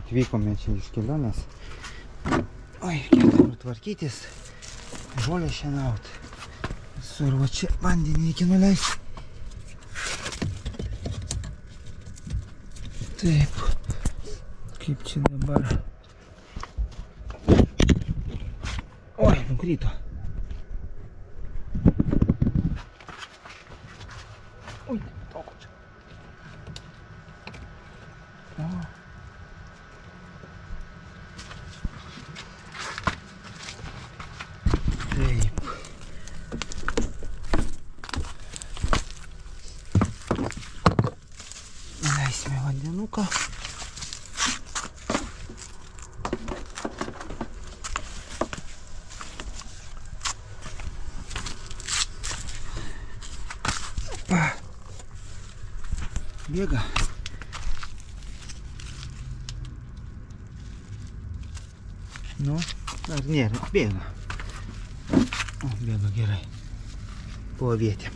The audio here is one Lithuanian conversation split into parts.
Atvykome čia iš kelionės. Oi, reikia dabar tvarkytis, žolę šienauti. Visur va čia vandenį reikia nuleisti. Taip, kaip čia dabar. Oi, nukrito. Oi, toko čia. O. Taip. Leisime vandenuką. Bėga. Nu, ar nėra, bėga. O, bėga gerai. Po vietė.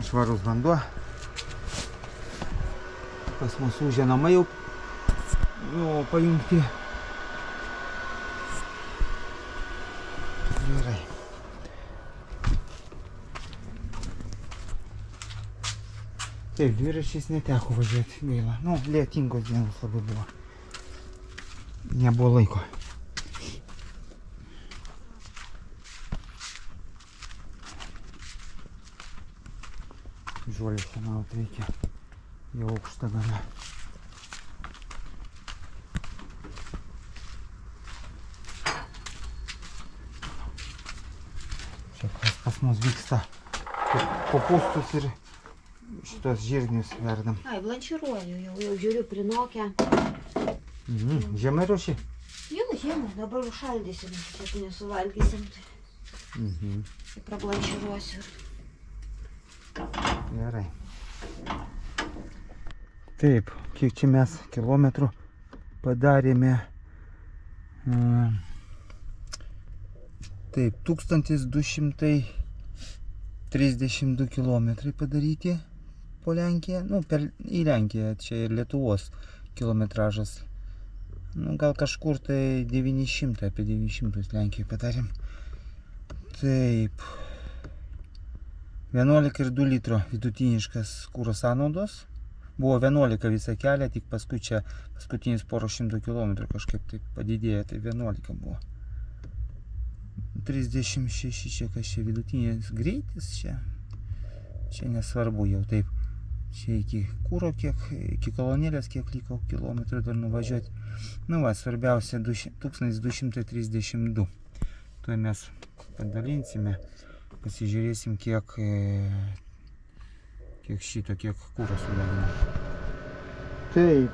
Švarus vanduo. Pas mūsų ūžė namai jau pajungti. Gerai. Taip, dviračiais neteko važiuoti, gaila. Nu, lietingos dienos labai buvo. Nebuvo laiko. Žolę šienauti reikia. Jau aukšta gana. Čia kas pas mus vyksta. Kopūstus ir šitos žirnius verdam. Ai, blanširuoju, jau žiūriu prinokę. Žemai ruoši? Jau žemai, dabar užšaldysim, kad nesuvalgysim. Tai prablanširuosiu. Gerai. Taip, kiek čia mes kilometrų padarėme? Taip, 1232 kilometrai padaryti po Lenkiją. Nu, į Lenkiją, čia ir Lietuvos kilometražas. Nu, gal kažkur tai 900, apie 900 Lenkijoje padarėm. Taip. 11 ir 2 litro vidutiniškas kuro sąnaudos. Buvo 11 visą kelią, tik paskui čia paskutinis porą šimtų kilometrų kažkaip taip padidėjo, tai 11 buvo. 36 čia kas čia vidutinis greitis čia. Čia nesvarbu jau taip. Čia iki kūro kiek, iki kolonėlės kiek liko kilometrų dar nuvažiuoti. Nu va, svarbiausia 1232. Tuoj mes padalinsime. Pasižiūrėsim, kiek kūro sudegina. Taip,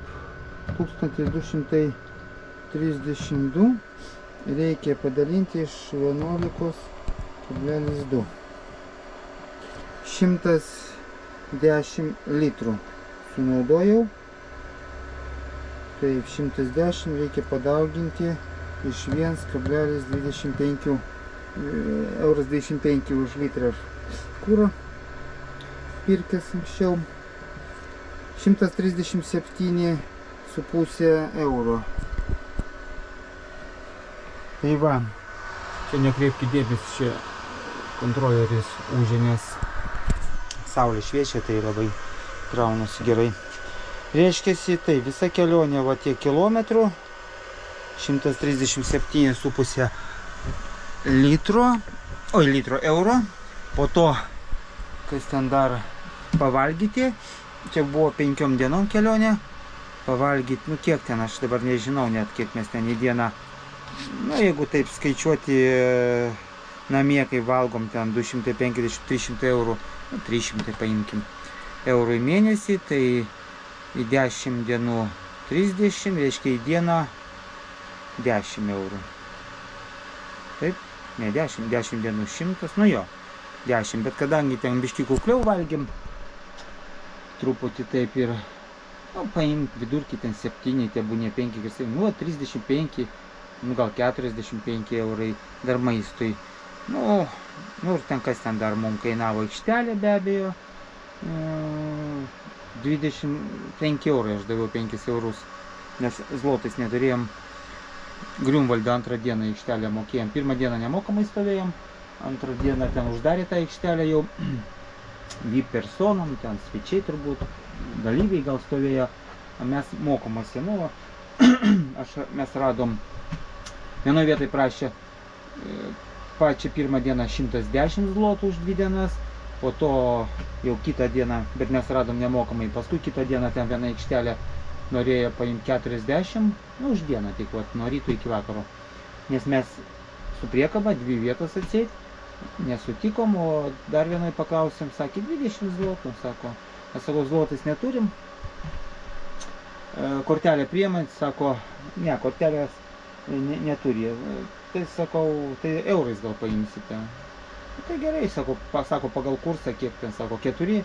1232 reikia padalinti iš 11,2. 110 litrų sunaudojau. Taip, 110 reikia padauginti iš 1,25 euras 25 už litrą kūro pirkęs anksčiau. 137,5 euro. Tai va, čia nekreipkite dėmesio, čia kontroleris ūžė, nes saulė šviečia, tai labai kraunasi gerai. Reiškiasi, tai visa kelionė va tiek kilometrų, 137,5 euro. Po to, kas ten dar pavalgyti, čia buvo 5 dienom kelionė, pavalgyti, nu kiek ten, aš dabar nežinau net kiek mes ten į dieną, nu jeigu taip skaičiuoti namie, kai valgom ten 250-300 eurų, nu 300 paimkim eurų į mėnesį, tai į 10 dienų 30, reiškia į dieną 10 eurų. Taip, ne 10 dienų 100, nu jo, 10, bet kadangi ten biškį kukliau valgėm, truputį taip ir, nu, paimk vidurkį ten 7, tebūnė 5, nu, 35 nu gal 45 eurai dar maistui. Nu ir ten kas ten dar mums kainavo aikštelė be abejo. 25 eurai aš daviau 5 eurus, nes zlotais neturėjom. Griunvaldo antrą dieną aikštelę mokėjom. Pirmą dieną nemokamai stovėjom, antrą dieną ten uždarė tą aikštelę jau VIP personom, ten svečiai turbūt, dalyviai gal stovėjo, o mes mokomasi. Nu, mes radom, vienoje vietoje prašė pačią pirmą dieną 110 zlotų už 2 dienas, po to jau kitą dieną, bet mes radom nemokamai, paskui kitą dieną ten viena aikštelė norėjo paimti 40, nu už dieną, tik vat, nuo ryto iki vakaro. Nes mes su priekaba 2 vietas atseit, nesutikom, o dar vienai paklausėm, sakė 20 zlotų, sako, aš sakau, zlotais neturim, kortelę priemant, sako, ne, kortelės neturi, tai sakau, tai eurais gal paimsite. Tai gerai, sako, pagal kursą, kiek ten, sako, 4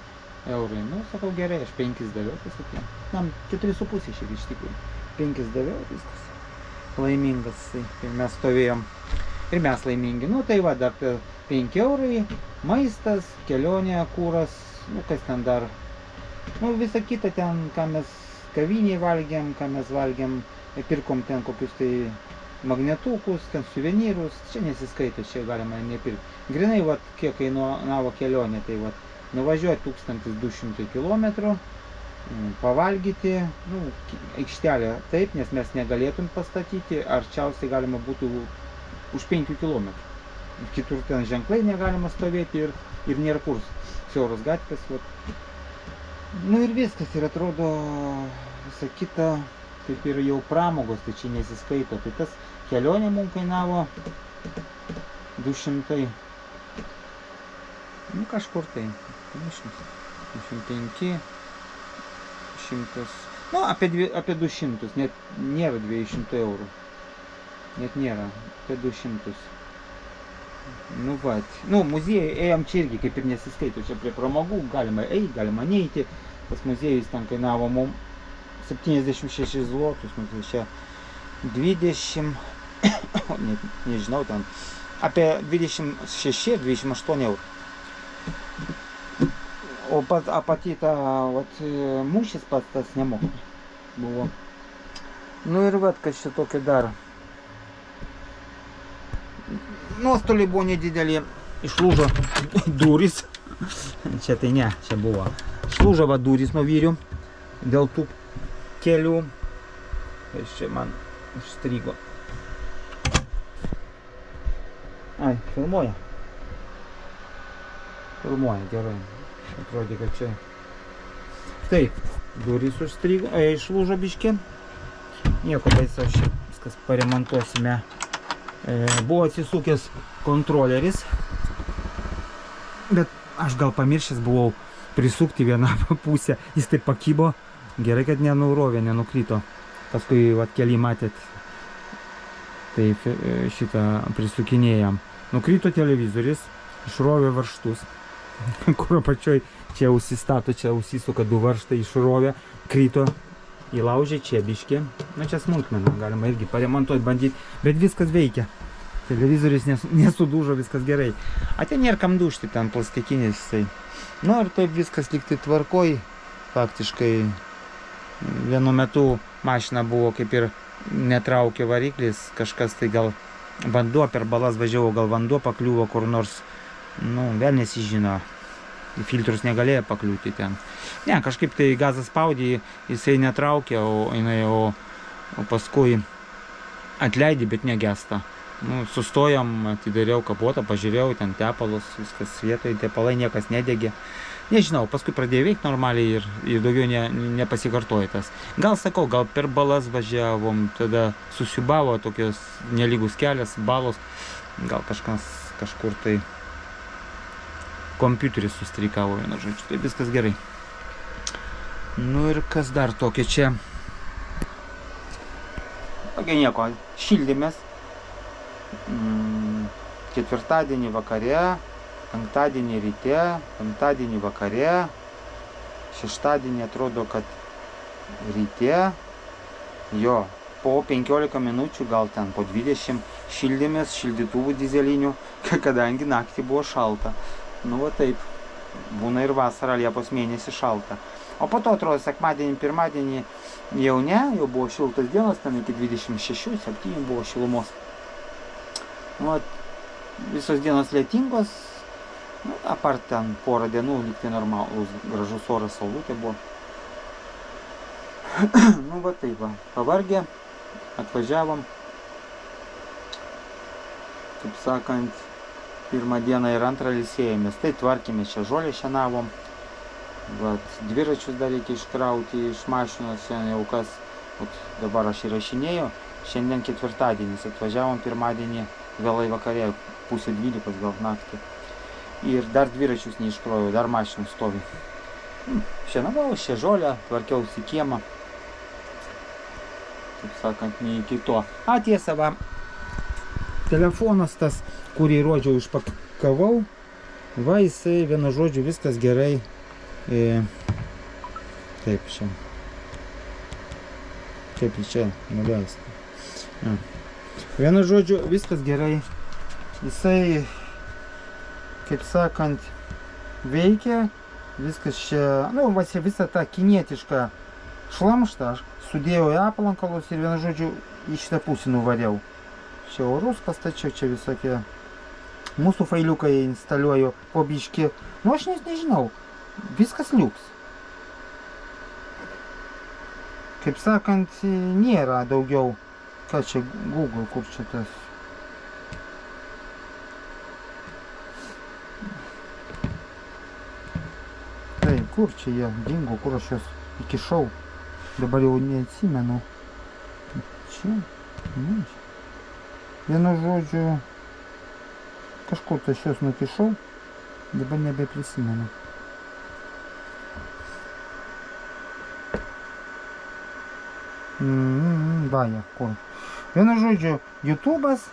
eurai, nu, sakau, gerai, aš 5 daviau, tai sakė, nam 4,5 šiaip iš tikrųjų, 5 daviau, viskas, laimingas, tai mes stovėjom ir mes laimingi, nu, tai va, dar 5 eurai, maistas, kelionė, kūras, nu, kas ten dar, nu, visa kita ten, ką mes kaviniai valgėm, ką mes valgėm, pirkom ten kokius tai magnetukus, ten suvenyrus, čia nesiskaito, čia galima nepirkti. Grinai, vat, kiek kainavo kelionė, tai vat, nuvažiuoti 1200 km, pavalgyti, nu, aikštelė taip, nes mes negalėtum pastatyti, arčiausiai galima būtų už 5 km. Kitur ten ženklai negalima stovėti ir nėra kur, siauros gatvės, vat. Nu ir viskas, ir atrodo visa kita, kaip ir jau pramogos, tai čia nesiskaito, tai tas kelionė mums kainavo 200, nu kažkur tai, 205, 100, nu apie 200, net nėra 200 eurų, net nėra, apie 200. Nu vat, nu muziejai ėjom čia irgi kaip ir nesiskaito, čia prie pramogų, galima eiti, galima neiti, tas muziejus ten kainavo mums 76 zlotus, nu tai čia 20, nežinau, ten apie 26-28 eurų. O pati ta mūšis pats tas nemokamai buvo. Nu ir vat, kas čia tokio dar. Nuostoliai buvo nedidelį, išlūžo durys. Čia tai ne, čia buvo. Išlūžo va durys nuo vyrių dėl tų kelių. Tai čia man užstrigo. Ai, filmuoja. Filmuoja, gerai. Atrodė, kad čia. Taip, durys užstrigo, išlūžo biškį. Nieko baisaus, čia viskas paremontuosime. Buvo atsisukęs kontroleris, bet aš gal pamiršęs buvau prisukti vieną pusę, jis taip pakybo, gerai, kad nenurovė, nenukrito. Paskui vat keli matėt, taip šitą prisukinėjam. Nukrito televizorius, išrovė varžtus, kur apačioj čia užsistato, čia užsisuka 2 varžtai, išrovė, krito. Įlaužė čia biškį, na čia smulkmena, galima irgi paremontuoti, bandyti, bet viskas veikia. Televizorius nesudūžo, viskas gerai. A ten nėra kam dušti, ten plastikinis jisai. Nu ir taip viskas likti tvarkoj, faktiškai vienu metu mašina buvo kaip ir netraukė variklis, kažkas tai gal vanduo per balas važiavo, gal vanduo pakliuvo kur nors, nu vėl nesižino. Į filtrus negalėjo pakliūti ten. Ne, kažkaip tai gazas spaudė, jisai netraukė, o paskui atleidė, bet negesta. Nu, sustojom, atidariau kapotą, pažiūrėjau, ten tepalus, viskas vietoje, tepalai niekas nedegė. Nežinau, paskui pradėjo veikti normaliai ir daugiau nepasikartojo tas. Gal sakau, gal per balas važiavom, tada susiubavo tokios nelygus kelias, balos, gal kažkas kažkur tai kompiuteris sustrikavo, vienu žodžiu, tai viskas gerai. Nu ir kas dar tokio čia? Tokia nieko, šildėmės. Ketvirtadienį vakare, penktadienį ryte, penktadienį vakare, šeštadienį atrodo, kad ryte, jo, po 15 minučių, gal ten po 20 šildėmės šildytuvų dizelinių, kadangi naktį buvo šalta. Nu va taip, būna ir vasarą Liepos mėnesį šalta. O po to, atrodo, sekmadienį, pirmadienį jau ne, jau buvo šiltas dienas, ten iki 26-7 buvo šilumos. Nu, visos dienos lietingos, nu, apart ten porą dienų, liktai normalus, gražus oras, saulutė buvo. Nu, va taip va, pavargę, atvažiavom, kaip sakant, pirmą dieną ir antrą ilsėjomės. Tai tvarkėmės, čia žolę šienavom, vat, dviračius dar reikia iškrauti iš mašinos, šiandien jau kas, vat, dabar aš įrašinėjau, šiandien ketvirtadienis, atvažiavom pirmadienį vėlai vakarė, 11:30 gal naktį. Ir dar dviračius neiškrovau, dar mašinos stovi. Šienavau, šią žolę, tvarkiausi kiemą. Taip sakant, ne iki to. A, tiesa, va, telefonas tas, kurį rodžiau, išpakavau, va, jisai, vienu žodžiu, viskas gerai. Taip, čia. Kaip jį čia nuleisti. Vienu žodžiu, viskas gerai. Jisai, kaip sakant, veikia. Viskas čia, nu, va, visą tą kinietišką šlamštą aš sudėjau į aplankalus ir vienu žodžiu į šitą pusę nuvariau. Čia orus pastačiau, čia visokie mūsų failiukai instaliuoju po biškį. Nu, aš nežinau, viskas liuks. Kaip sakant, nėra daugiau, ką čia Google, kur čia tas. Tai, kur čia jie dingo, kur aš juos įkišau, dabar jau neatsimenu. Čia, ne, čia. Vienu žodžiu, kažkur tai aš juos nukišau, dabar nebeprisimenu. Vaja, kur. Vienu žodžiu, YouTube'as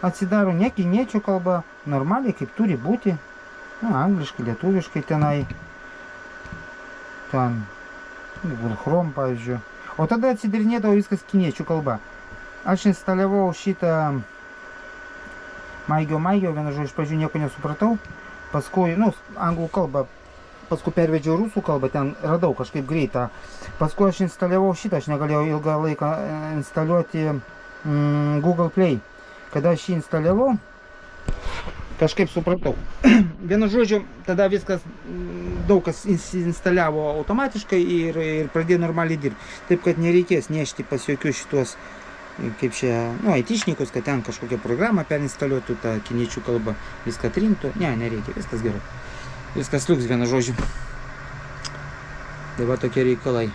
atsidaro ne kiniečių kalba, normaliai kaip turi būti. Nu, angliškai, lietuviškai tenai. Ten, Google Chrome, pavyzdžiui. O tada atsidarinėdavo viskas kiniečių kalba. Aš instaliavau šitą Maigio, vienu žodžiu, iš pradžių nieko nesupratau. Paskui, nu, anglų kalbą, paskui pervedžiau rusų kalbą, ten radau kažkaip greitą. Paskui aš instaliavau šitą, aš negalėjau ilgą laiką instaliuoti Google Play. Kada aš jį instaliavau, kažkaip supratau. Vienu žodžiu, tada viskas, daug kas instaliavo automatiškai ir pradėjo normaliai dirbti. Taip, kad nereikės nešti pas jokius šitos, kaip čia, nu, aitišnikus, kad ten kažkokią programą perinstaliuotų, tą kiniečių kalbą, viską trintų. Ne, nereikia, viskas gerai. Viskas liuks, vienu žodžiu. Tai va tokie reikalai.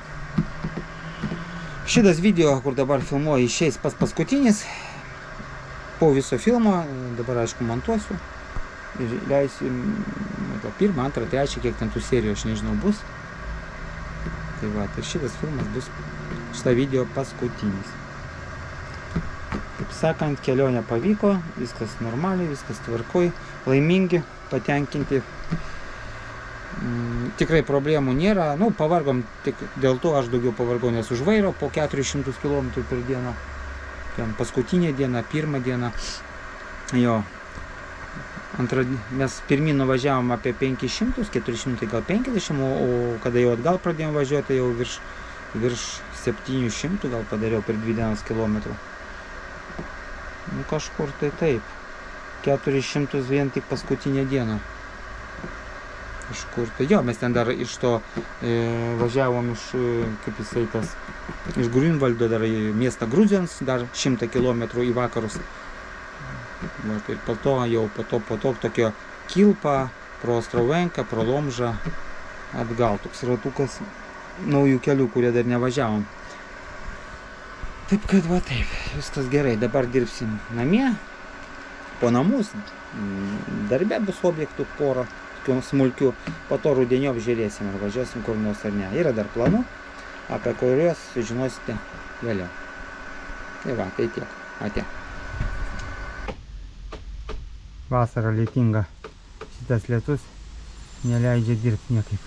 Šitas video, kur dabar filmuoju, išeis paskutinis. Po viso filmo, dabar aišku montuosiu. Ir leisiu pirmą, antrą, trečią, kiek ten tų serijų, aš nežinau, bus. Tai va, tai šitas filmas bus, šitą video paskutinis. Kaip sakant, kelionė pavyko, viskas normaliai, viskas tvarkoj, laimingi, patenkinti. Tikrai problemų nėra, nu, pavargom, tik dėl to aš daugiau pavargau, nes už vairo po 400 km per dieną. Ten paskutinė diena, pirmą dieną. Jo. Mes pirmyn nuvažiavom apie 500, 400 gal 50, o kada jau atgal pradėjom važiuoti, jau virš 700 gal padariau per 2 dienas kilometrų. Nu, kažkur tai taip. 400 vien tik paskutinė diena. Kažkur tai, jo, mes ten dar iš to važiavom iš, kaip jisai tas, iš Grunvaldo dar į miestą Gruzijans, dar 100 km į vakarus. Va, ir po to jau, po to tokio kilpą, pro Ostrovenką, pro Lomžą, atgal toks ratukas naujų kelių, kurie dar nevažiavom. Taip kad va taip, viskas gerai, dabar dirbsim namie, po namus, darbe bus objektų porą, smulkių, po to rudenio apžiūrėsim, ar važiuosim kur nors ar ne. Yra dar planų, apie kuriuos sužinosite vėliau. Tai va, tai tiek. Ate. Vasara lietinga. Šitas lietus neleidžia dirbti niekaip.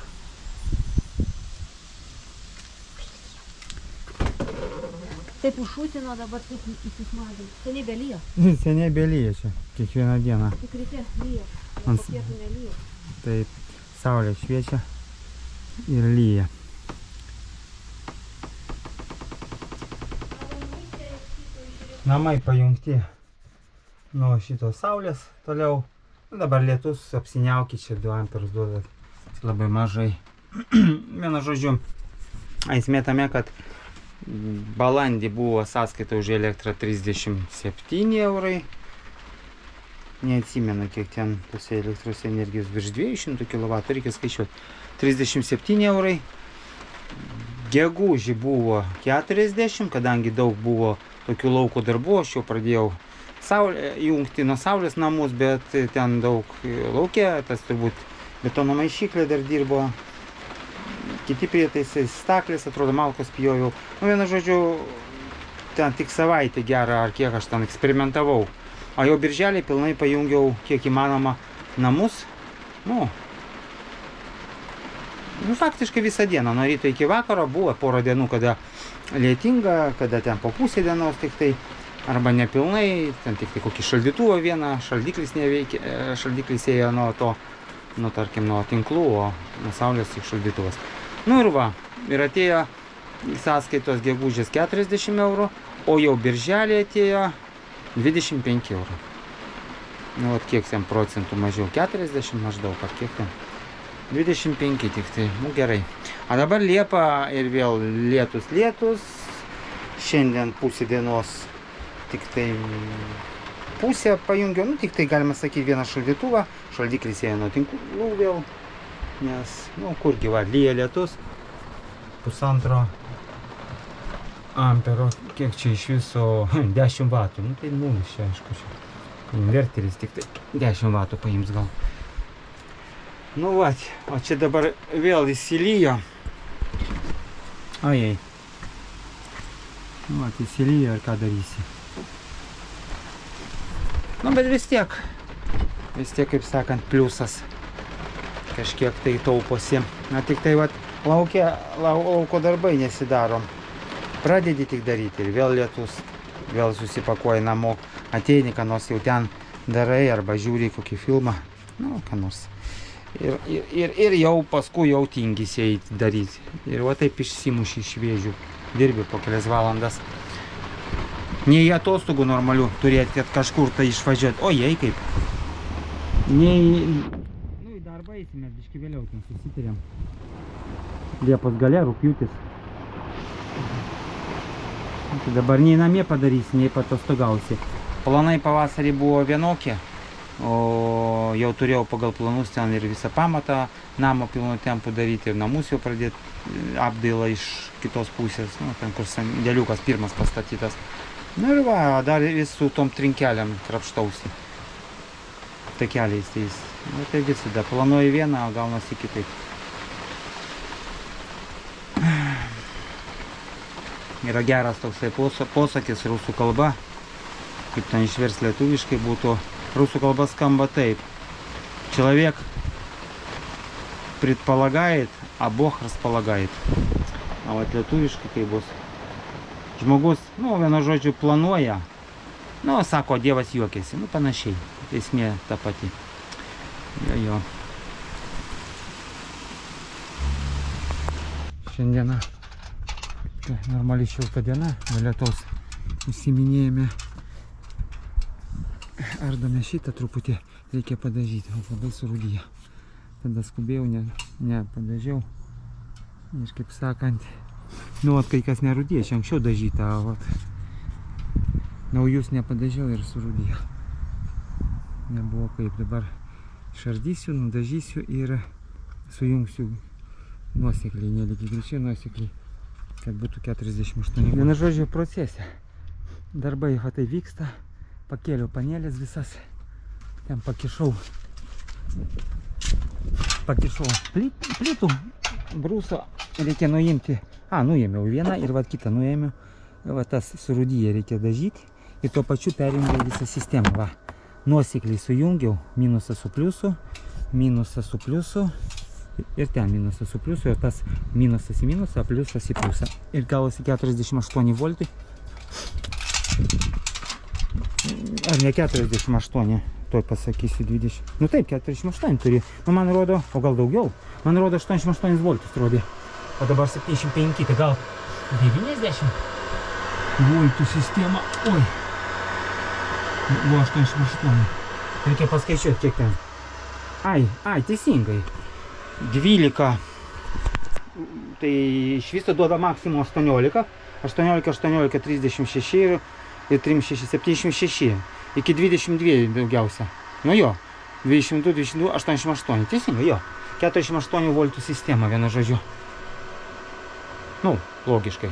Taip užšūtino, dabar taip įsismažino. Seniai belyja. Seniai belyja čia, kiekvieną dieną. Tik ryte lyja. Po pietų nelyja. Taip, saulė šviečia ir lyja. Namai pajungti nuo šitos saulės toliau. Dabar lietus apsiniaukia, čia 2 amperus duoda labai mažai. Vienu žodžiu, esmė tame, kad balandį buvo sąskaita už elektrą 37 eurai. Neatsimenu, kiek ten tose elektros energijos virš 200 kW, reikia skaičiuoti. 37 eurai. Gegužį buvo 40, kadangi daug buvo tokių lauko darbų, aš jau pradėjau jungti nuo saulės namus, bet ten daug laukia, tas turbūt betono maišyklė dar dirbo, kiti prietaisai, staklės, atrodo, malkos pjoviau. Nu, vienu žodžiu, ten tik savaitę gerą ar kiek aš ten eksperimentavau. O jau birželį pilnai pajungiau kiek įmanoma namus. Nu, faktiškai visą dieną, nuo ryto iki vakaro buvo porą dienų, kada lietinga, kada ten po pusę dienos tik tai, arba nepilnai, ten tik tai kokį šaldytuvą vieną, šaldiklis neveikia, šaldiklis ėjo nuo to, nu tarkim, nuo tinklų, o nuo saulės tik šaldytuvas. Nu ir va, ir atėjo sąskaitos gegužės 40 eurų, o jau birželį atėjo 25 eurų. Nu, vat kiek ten procentų mažiau, 40 maždaug, ar kiek ten? 25 tik tai, nu gerai. O dabar Liepa ir vėl lietus. Šiandien pusė dienos tik tai pusę pajungiau, nu tik tai galima sakyti vieną šaldytuvą. Šaldiklis ėjo nuo tinklų vėl, nes, nu kurgi va, lyja lietus. 1,5 ampero, kiek čia iš viso 10 vatų, nu tai nulis čia aišku. Inverteris tik tai 10 vatų paims gal. Nu va, o čia dabar vėl įsilyjo. Ojei. Nu va, įsilyjo ir ką darysi. Nu bet vis tiek, kaip sakant, pliusas. Kažkiek tai tauposi. Na tik tai va, lauko darbai nesidarom. Pradedi tik daryti ir vėl lietus, vėl susipakuoji namo, ateini, ką nors jau ten darai arba žiūri kokį filmą. Nu, ką nors. Ir jau paskui jau tingisi eiti daryti. Ir va taip išsimuši iš vėžių. Dirbi po kelias valandas. Nei atostogų normalių turėti, kad kažkur tai išvažiuoti. O jei kaip. Nei... Nu, į darbą eisime, biškai vėliau ten susitarėm. Liepos gale, rugpjūtis. Tai dabar nei namie padarysi, nei patostogausi. Planai pavasarį buvo vienokie. O jau turėjau pagal planus ten ir visą pamatą namo pilno tempų daryti ir namus jau pradėti apdailą iš kitos pusės, nu, ten kur sandėliukas pirmas pastatytas. Nu ir va, dar vis su tom trinkeliam krapštausi. Takeliais tais. Nu tai visada planuoju vieną, o gaunasi kitaip. Yra geras toksai posakis rusų kalba, kaip ten išvers lietuviškai būtų. Rusų kalba skamba taip. Человек предполагает, а Бог располагает. А вот lietuviškai kaip bus. Žmogus, nu, vienu žodžiu, planuoja. Nu, sako, Dievas juokiasi. Nu, panašiai. Esmė ta pati. Jo. Šiandieną normaliai šilta diena. Lietaus užsiminėjame. Ardome šitą truputį, reikia padažyti, labai surūdyja. Tada skubėjau, ne padažiau. Ir kaip sakant, nu, kai kas nerūdėjo, čia anksčiau dažyta, o naujus nepadažiau ir surūdėjo. Nebuvo kaip, dabar išardysiu, nudažysiu ir sujungsiu nuosekliai, nelygiai greičiai nuosekliai, kad būtų 48. Vienu žodžiu, procese. Darbai va tai vyksta. Pakėliau panelės visas, ten pakišau plytų, brūso, reikia nuimti, nuėmiau vieną ir va kitą nuėmiau, va tas surūdyje reikia dažyti ir tuo pačiu perjungiau visą sistemą, va, nuosekliai sujungiau minusą su pliusu ir ten minusą su pliusu ir tas minusas į minusą, pliusas į pliusą ir gavosi 48 voltai. Ar ne 48, tuoj pasakysiu 20. Nu taip, 48 turi. Nu man rodo, o gal daugiau. Man rodo 88 voltus rodė. O dabar 75, tai gal 90 voltų sistema. Oi. Buvo 88. Reikia paskaičiuoti kiek ten. Ai, teisingai. 12. Tai iš viso duoda maksimum 18. 18, 18, 36 ir 36, 76. Iki 22 daugiausia. Nu jo. 22, 22, 88. Teisingai, jo. 48 voltų sistema, vienu žodžiu. Nu, logiškai.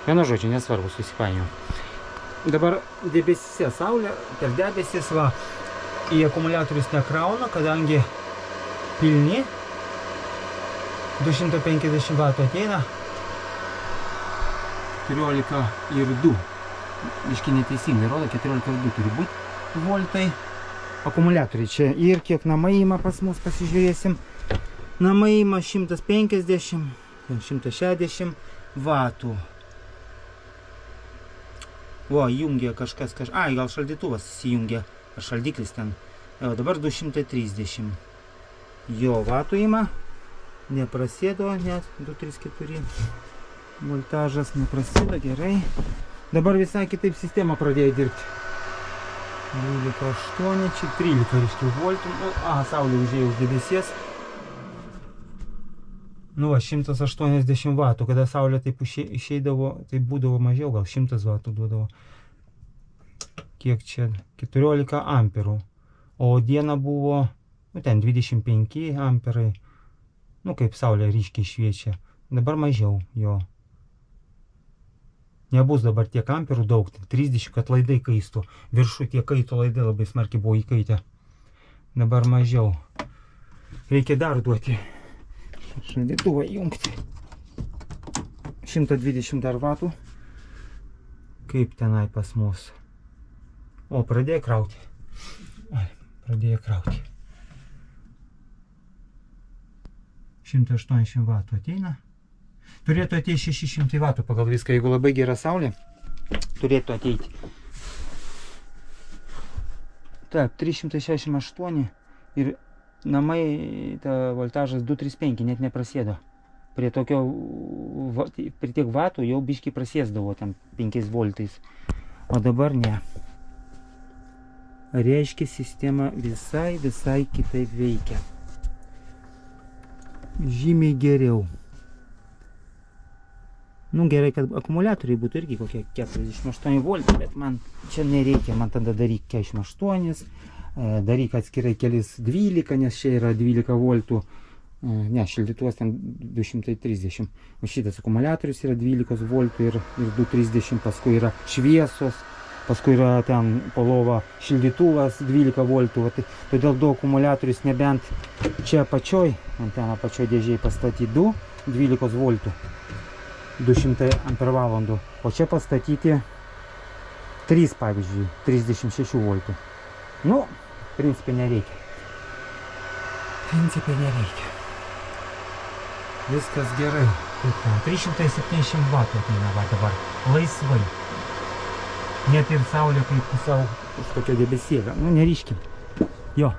Vienu žodžiu, nesvarbu, susipainiau. Dabar debesyse saulė, per debesis va, į akumuliatorius nekrauna, kadangi pilni. 250 vatų ateina. 14 ir 2. Iški neteisingai rodo, 14 ir 2 turi būti voltai. Akumuliatoriai čia ir kiek namai ima pas mus, pasižiūrėsim. Namai ima 150, 160 vatų. O, jungia kažkas, ai, gal šaldytuvas įsijungia, ar šaldiklis ten. O, dabar 230. Jo, vatų ima. Neprasėdo, net 2, 3, 4. Voltažas neprasėdo, gerai. Dabar visai kitaip sistema pradėjo dirbti. 12,8, čia 13 voltų. Saulė užėjo už debesies. Nu, 180 vatų. Kada saulė taip išeidavo, tai būdavo mažiau, gal 100 vatų duodavo. Kiek čia? 14 amperų. O diena buvo, nu, ten 25 amperai. Nu, kaip saulė ryškiai šviečia. Dabar mažiau jo. Nebus dabar tiek amperų daug, 30, kad laidai kaistų. Viršų tie kaito laidai labai smarkiai buvo įkaitę. Dabar mažiau. Reikia dar duoti. Šaldytuvą jungti. 120 dar vatų. Kaip tenai pas mus. O, pradėjo krauti. Pradėjo krauti. 180 vatų ateina. Turėtų ateiti 600 vatų pagal viską. Jeigu labai gera saulė, turėtų ateiti. Taip, 368 ir namai, ta voltažas 235, net neprasėdo. Prie tiek vatų jau biškai prasėsdavo ten 5 voltais. O dabar ne. Reiškia, sistema visai kitaip veikia. Žymiai geriau. Nu, gerai, kad akumuliatoriai būtų irgi kokie 48 voltai, bet man čia nereikia, man tada daryk 48, daryk atskirai kelis 12, nes čia yra 12 voltų, ne, šildytuvas ten 230. O šitas akumuliatorius yra 12 voltų ir 230, paskui yra šviesos, paskui yra ten polova šildytuvas 12 voltų, todėl du akumuliatorius nebent čia apačioj, ant ten apačioj dėžiai pastatyti 12 voltų. 200 ampervalandų, o čia pastatyti 3, pavyzdžiui, 36 voltų. Nu, principai nereikia. Viskas gerai. 370 vatų ateina va dabar, laisvai. Net ir saulė kaip pusiau už tokio debesėlio. Nu, neryškim. Jo,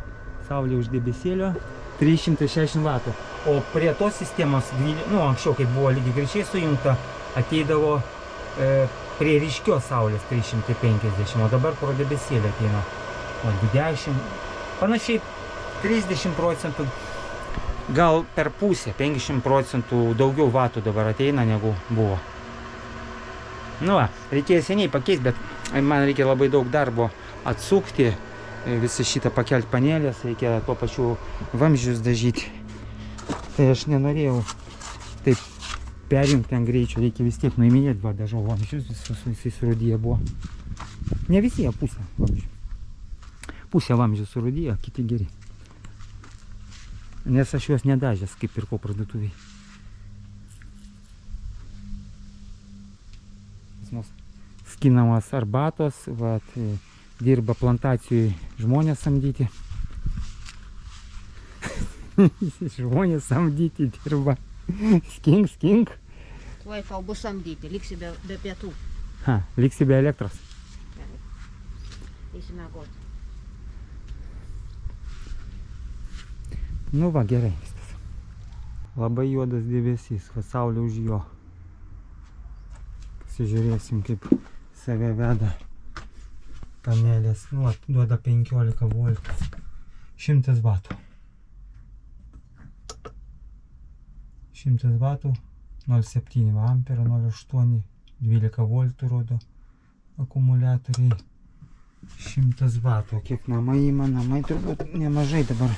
saulė už debesėlio. 360 vatų. O prie tos sistemos, nu, anksčiau, kai buvo lygiai greičiai sujungta, ateidavo prie ryškios saulės 350, o dabar pro debesėlį ateina 20, panašiai 30%, gal per pusę, 50% daugiau vatų dabar ateina negu buvo. Nu, reikėjo seniai pakeisti, bet man reikia labai daug darbo atsukti, visą šitą pakelti panelės, reikia tuo pačiu vamzdžius dažyti. Tai aš nenorėjau taip perimti ten greičio, reikia vis tiek nuiminėti, va, dažau vamzdžius, visi surūdyje buvo. Ne visi, pusė vamzdžių. Pusė vamzdžių surūdyje, kiti geri. Nes aš juos nedažęs, kaip pirkau parduotuviai. Skinamos arbatos, vat, dirba plantacijai žmonės samdyti. Žmonės samdyti dirba. Skink. Tuoj tau bus samdyti, liksi be pietų. Ha, liksi be elektros. Gerai. Eisi miegoti. Nu va, gerai viskas. Labai juodas debesys, va saulė už jo. Pasižiūrėsim, kaip save veda panelės. Nu, va, duoda 15 voltų. 100 vatų. 100 vatų, 0,7 amperio, 0,8, 12 voltų rodo akumuliatoriai. 100 vatų. Kiek namai ima, namai turbūt nemažai dabar.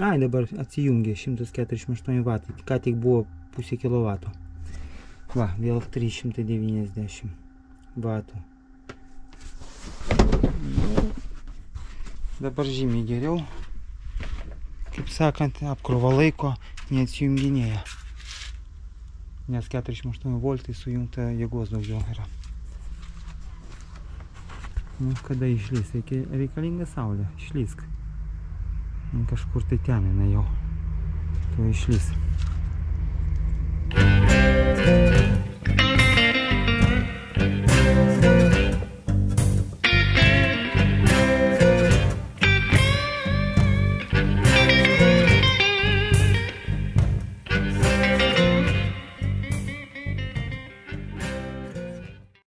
Ai, dabar atsijungė 148 vatai. Ką tik buvo pusė kilovato. Va, vėl 390 vatų. Dabar žymiai geriau. Kaip sakant, apkrova laiko neatsijunginėja. Nes 48 voltai sujungta jėgos daugiau yra. Nu, kada išlys? Reikalinga saulė. Išlysk. Kažkur tai ten jinai jau. Tu išlys.